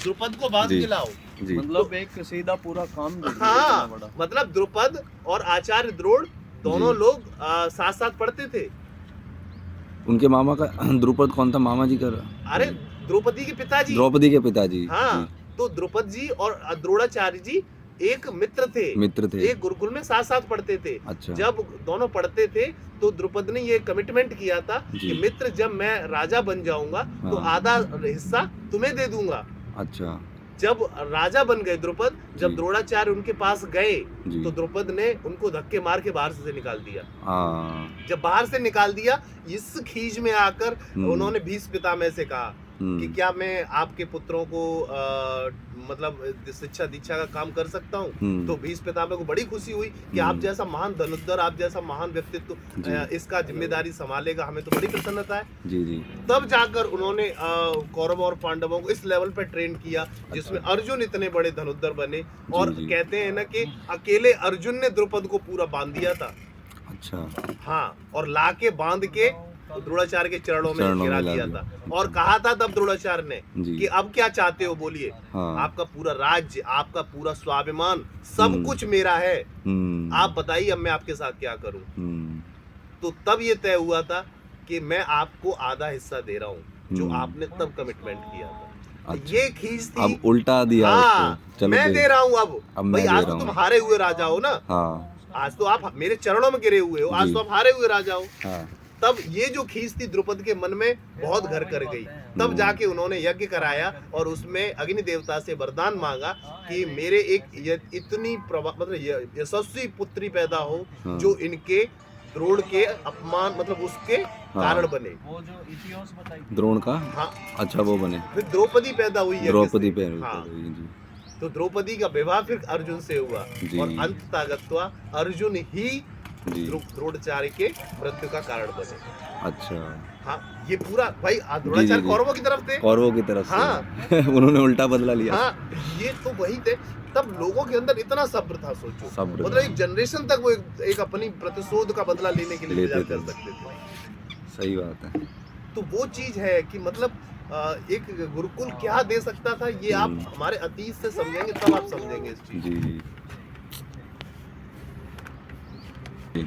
द्रुपद को बांध जी। के लाओ। जी मतलब एक सीधा पूरा काम दे दिया हाँ, इतना बड़ा। मतलब द्रुपद और आचार्य द्रोण दोनों जी। लोग साथ साथ पढ़ते थे। उनके मामा का द्रुपद कौन था, मामा जी का? अरे द्रौपदी के पिताजी। द्रौपदी के पिताजी। हाँ, जी, तो द्रुपद जी और द्रोणाचार्य जी एक मित्र थे, मित्र थे। एक गुरुकुल में साथ साथ पढ़ते थे। अच्छा। जब दोनों पढ़ते थे तो द्रुपद ने ये कमिटमेंट किया था जी। कि मित्र जब मैं राजा बन जाऊंगा तो हाँ। आधा हिस्सा तुम्हें दे दूंगा। अच्छा। जब राजा बन गए द्रुपद, जब जी। द्रोणाचार्य उनके पास गए जी। तो द्रुपद ने उनको धक्के मार के बाहर से निकाल दिया। हाँ। जब बाहर से निकाल दिया, इस खीज में आकर उन्होंने भीष्म पितामह से कहा कि क्या मैं आपके पुत्रों को मतलब शिक्षा दीक्षा का काम कर सकता हूँ। तो भीष्म पितामह को बड़ी खुशी हुई कि आप जैसा महान धनुर्धर, आप जैसा महान व्यक्तित्व इसका जिम्मेदारी संभालेगा, हमें तो बड़ी प्रसन्नता है। जी जी। तब जाकर उन्होंने कौरव और पांडवों को इस लेवल पे ट्रेन किया जिसमें अर्जुन इतने बड़े धनुर्धर बने। और जी। कहते हैं ना कि अकेले अर्जुन ने द्रुपद को पूरा बांध दिया था। अच्छा। हाँ, और लाके बांध के द्रोणाचार्य के चरणों में गिरा दिया था। और कहा था तब द्रोणाचार्य ने कि अब क्या चाहते हो बोलिए। हाँ। आपका पूरा राज्य, आपका पूरा स्वाभिमान, सब कुछ मेरा है। आप बताइए अब मैं आपके साथ क्या करूं। तो तब ये तय हुआ था कि मैं आपको आधा हिस्सा दे रहा हूँ जो आपने तब कमिटमेंट किया था। अच्छा। ये खींच थी। अब उल्टा दिया हाँ, उसको। चलो मैं दे रहा हूँ अब मैं भाई, आज दे तो रहा तुम हूँ। हारे हुए राजा हो ना। हाँ। आज तो आप मेरे चरणों में गिरे हुए हो, आज जी। तो आप हारे हुए राजा हो। हाँ। तब ये जो खींच थी द्रुपद के मन में बहुत घर कर गई। तब जाके उन्होंने यज्ञ कराया और उसमें अग्नि देवता से वरदान मांगा कि मेरे एक इतनी मतलब यशस्वी पुत्री पैदा हो जो इनके द्रोण के अपमान मतलब उसके कारण बने। वो जो इतिहास बताई द्रोण का। हाँ, अच्छा, वो बने। फिर द्रौपदी पैदा हुई है। द्रौपदी पे। हाँ, जी। तो द्रौपदी का विवाह फिर अर्जुन से हुआ और अंततः गत्वा अर्जुन ही द्रोणाचार्य के मृत्यु का कारण बने। अच्छा। हाँ, ये पूरा भाई द्रोणाचार्य कौरवों की तरफ थे। कौरवों की तरफ से। हाँ। उन्होंने उल्टा बदला लिया। हाँ, ये तो वही थे। तब लोगों के अंदर इतना सब्र था, सोचो। सब्र मतलब एक जनरेशन तक वो एक अपनी प्रतिशोध का बदला लेने के लिए इंतजार कर सकते थे। सही बात है। तो वो चीज है कि मतलब एक गुरुकुल क्या दे सकता था, ये आप हमारे अतीत से समझेंगे तब आप समझेंगे इस चीज। जी।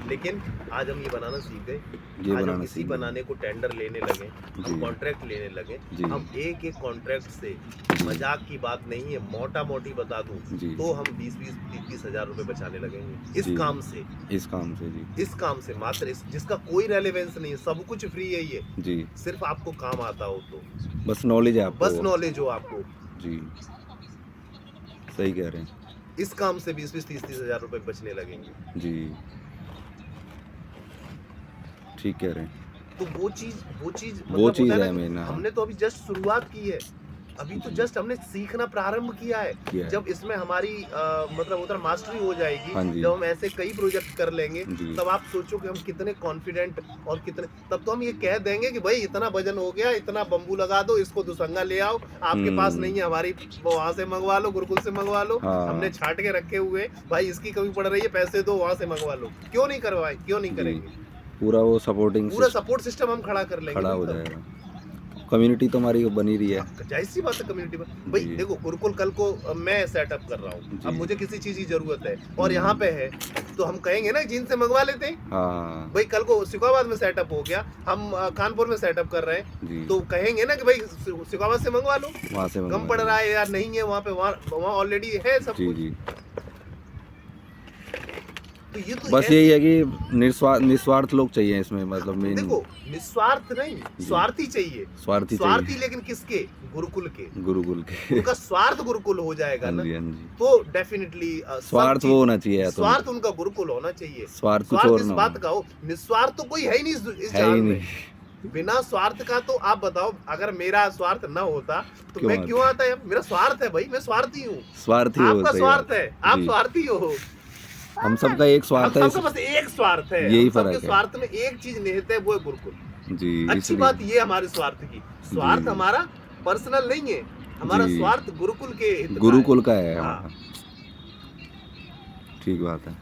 लेकिन आज हम ये बनाना सीख गए। आज हम इसी बनाने को टेंडर लेने लगे, हम कॉन्ट्रैक्ट लेने लगे। हम एक एक कॉन्ट्रैक्ट से, मजाक की बात नहीं है, मोटा मोटी बता दूं तो हम 20-20, 30-30 हजार रुपए बचाने लगेंगे इस काम से। इस काम से जी। इस काम से मात्र जिसका कोई रेलेवेंस नहीं है, सब कुछ फ्री है ये जी। सिर्फ आपको काम आता हो तो, बस नॉलेज है आपको। बस नॉलेज हो आपको। जी, सही कह रहे हैं। इस काम से 20-20, 30-30 हजार रुपए बचने लगेंगे। जी, ठीक कह रहे हैं। तो वो चीज है मेन। हमने तो अभी जस्ट शुरुआत की है, अभी तो जस्ट हमने सीखना प्रारंभ किया है। जब इसमें हमारी मतलब उधर मास्टरी हो जाएगी, जब हम ऐसे कई प्रोजेक्ट कर लेंगे, तब आप सोचो कि हम कितने कॉन्फिडेंट और कितने, तब तो हम ये कह देंगे कि भाई इतना वजन हो गया, इतना बम्बू लगा दो, इसको दुसंगा ले आओ, आपके पास नहीं है हमारी वहां से मंगवा लो, गुरुकुल से मंगवा लो। हमने छाट के रखे हुए, भाई इसकी कमी पड़ रही है, पैसे दो, वहां से मंगवा लो। क्यों नहीं करवाए, क्यों नहीं करेंगे? पूरा वो पूरा सपोर्ट सिस्टम हम खड़ा कर लेंगे, खड़ा हो जाएगा। कम्युनिटी तो हमारी बनी रही है। जाहिर सी बात है कम्युनिटी में। भाई देखो, गुरुकुल कल को मैं सेटअप कर रहा हूँ, अब मुझे किसी चीज की जरूरत है और यहाँ पे है, तो हम कहेंगे ना जिनसे मंगवा लेते हैं। भाई कल को सिकोहाबाद में सेटअप हो गया, हम कानपुर में सेटअप कर रहे हैं, तो कहेंगे ना कि भाई सिकोहाबाद से मंगवा लो, वहाँ से कम पड़ रहा है यार, नहीं है वहाँ पे, वहाँ ऑलरेडी है सब कुछ। तो ये तो बस यही है कि निस्वार्थ लोग चाहिए इसमें, मतलब मेन। देखो, निस्वार्थ नहीं, स्वार्थी चाहिए। स्वार्थी लेकिन किसके? गुरुकुल के। उनका स्वार्थ गुरुकुल हो जाएगा ना, तो डेफिनेटली स्वार्थ वो होना चाहिए। स्वार्थ उनका गुरुकुल होना चाहिए। स्वार्थ इस बात का हो, निस्वार्थ तो कोई है ही नहीं इस जहान में। बिना स्वार्थ का तो आप बताओ, अगर मेरा स्वार्थ ना होता तो मैं क्यों आता है? मेरा स्वार्थ है भाई, मैं स्वार्थी हूँ। आपका स्वार्थ है, आप स्वार्थी हो। हम सबका एक स्वार्थ है, सबका बस एक स्वार्थ है, यही फर्क है। स्वार्थ में एक चीज निहित है, वो है गुरुकुल। जी, अच्छी बात ये हमारे स्वार्थ की, स्वार्थ हमारा पर्सनल नहीं है, हमारा स्वार्थ गुरुकुल के हित गुरुकुल का है। हाँ। ठीक बात है।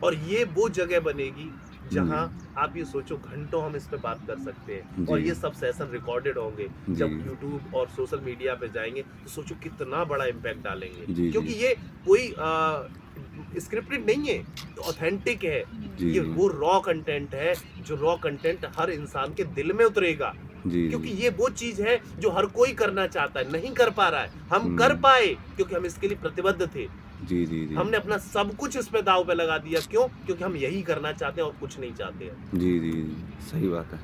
और ये वो जगह बनेगी जहां आप ये सोचो घंटों हम इस पे बात कर सकते हैं और जी। ये सब सेशन रिकॉर्डेड होंगे। जब जी। यूट्यूब और सोशल मीडिया पे जाएंगे तो सोचो कितना बड़ा इम्पैक्ट डालेंगे, जी, क्योंकि जी। ये कोई स्क्रिप्टेड नहीं है, ऑथेंटिक है। जी, ये जी। वो रॉ कंटेंट है जो रॉ कंटेंट हर इंसान के दिल में उतरेगा, जी, क्योंकि जी। ये वो चीज है जो हर कोई करना चाहता है, नहीं कर पा रहा है। हम कर पाए क्योंकि हम इसके लिए प्रतिबद्ध थे। जी, जी, जी। हमने अपना सब कुछ इस पे दाव पे लगा दिया। क्यों? क्योंकि हम यही करना चाहते हैं और कुछ नहीं चाहते हैं। जी, जी, जी। सही बात है।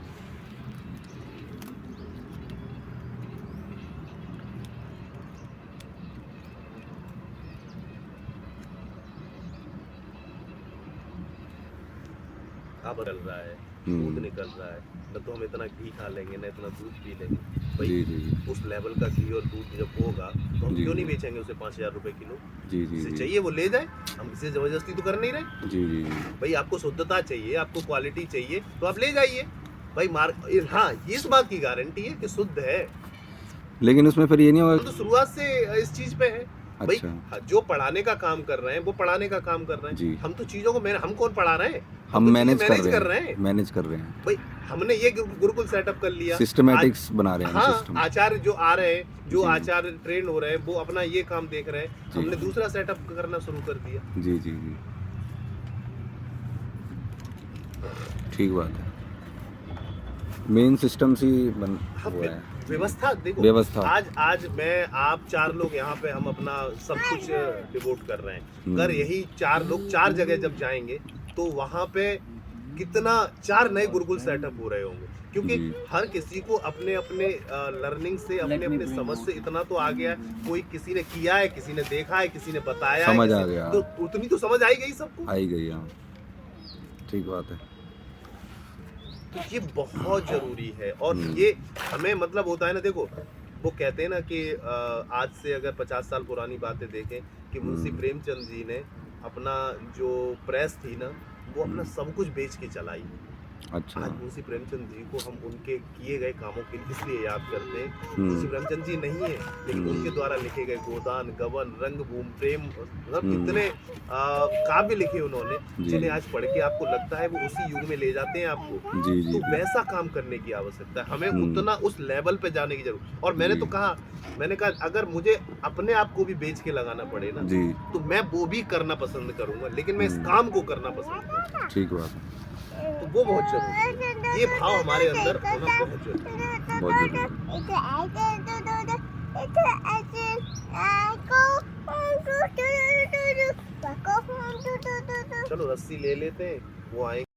अब निकल रहा है, हम्म। दूध निकल रहा है, न तो हम इतना घी खा लेंगे न इतना दूध पी लेंगे। भाई जी, जी, जी। उस लेवल का घी और दूध जब होगा तो हम जी, क्यों नहीं जी। बेचेंगे उसे 5,000 रुपए किलो? जी, जी, जिसे जी। चाहिए वो ले जाए, हम इसे जबरदस्ती तो कर नहीं रहे। जी, जी, जी। भाई आपको शुद्धता चाहिए, आपको क्वालिटी चाहिए तो आप ले जाइए। भाई हाँ, इस बात की गारंटी है कि शुद्ध है। लेकिन उसमें फिर ये नहीं हम होगा। तो शुरुआत से इस चीज पे है। भाई अच्छा। जो पढ़ाने का काम कर रहे हैं वो पढ़ाने का काम कर रहे जी। हैं। हम तो चीजों को हम कौन पढ़ा रहे हैं? हम तो मैनेज चीजें कर रहे हैं। मैनेज कर रहे हैं। भाई हमने ये गुरुकुल सेटअप कर लिया, सिस्टमैटिक्स बना रहे हैं हम हाँ, सिस्टम। आचार्य जो आ रहे हैं, जो जी। आचार्य ट्रेन हो रहे हैं वो अपना ये काम देख रहे हैं। जी। हमने दूसरा सेटअप करना शुरू कर दिया। जी, जी, जी। ठीक बात है। मेन सिस्टम से बन हाँ, हुआ है। व्यवस्था देखो, व्यवस्था। आज मैं आप 4 लोग यहाँ पे हम अपना सब कुछ डिवोट कर रहे हैं। अगर यही 4 लोग 4 जगह जब जाएंगे तो वहाँ पे कितना 4 नए गुरुकुल सेटअप हो रहे होंगे, क्योंकि जी। हर किसी को अपने अपने लर्निंग से, अपने अपने समझ से इतना तो आ गया है। कोई किसी ने किया है, किसी ने देखा है, किसी ने बताया है, समझ आ गया। तो उतनी तो समझ आई गई सबको। आई गई, हाँ। ठीक बात है। तो ये बहुत जरूरी है और ये हमें मतलब होता है ना, देखो वो कहते हैं ना कि आज से अगर 50 साल पुरानी बातें देखें कि मुंशी प्रेमचंद जी ने अपना जो प्रेस थी ना वो अपना सब कुछ बेच के चलाई। अच्छा। आज मुंशी प्रेमचंद जी को हम उनके किए गए कामों के लिए इसलिए याद करते हैं। मुंशी प्रेमचंद जी नहीं है, लेकिन उनके द्वारा लिखे गए गोदान, गबन, रंगभूमि, प्रेम, मतलब इतने काव्य लिखे उन्होंने जिन्हें आज पढ़ के आपको लगता है वो उसी युग में ले जाते हैं आपको। जी, जी, तो जी। वैसा काम करने की आवश्यकता है, हमें उतना उस लेवल पे जाने की जरूरत। और मैंने तो कहा, मैंने कहा अगर मुझे अपने आप को भी बेच के लगाना पड़े ना जी। तो मैं वो भी करना पसंद करूंगा, लेकिन मैं इस काम को करना पसंद करूंगा। ठीक बात है। तो वो बहुत जरूरी है, ये भाव हमारे अंदर होना बहुत जरूरी है। बहुत जरूरी। चलो रस्सी ले लेते हैं, वो आएंगे।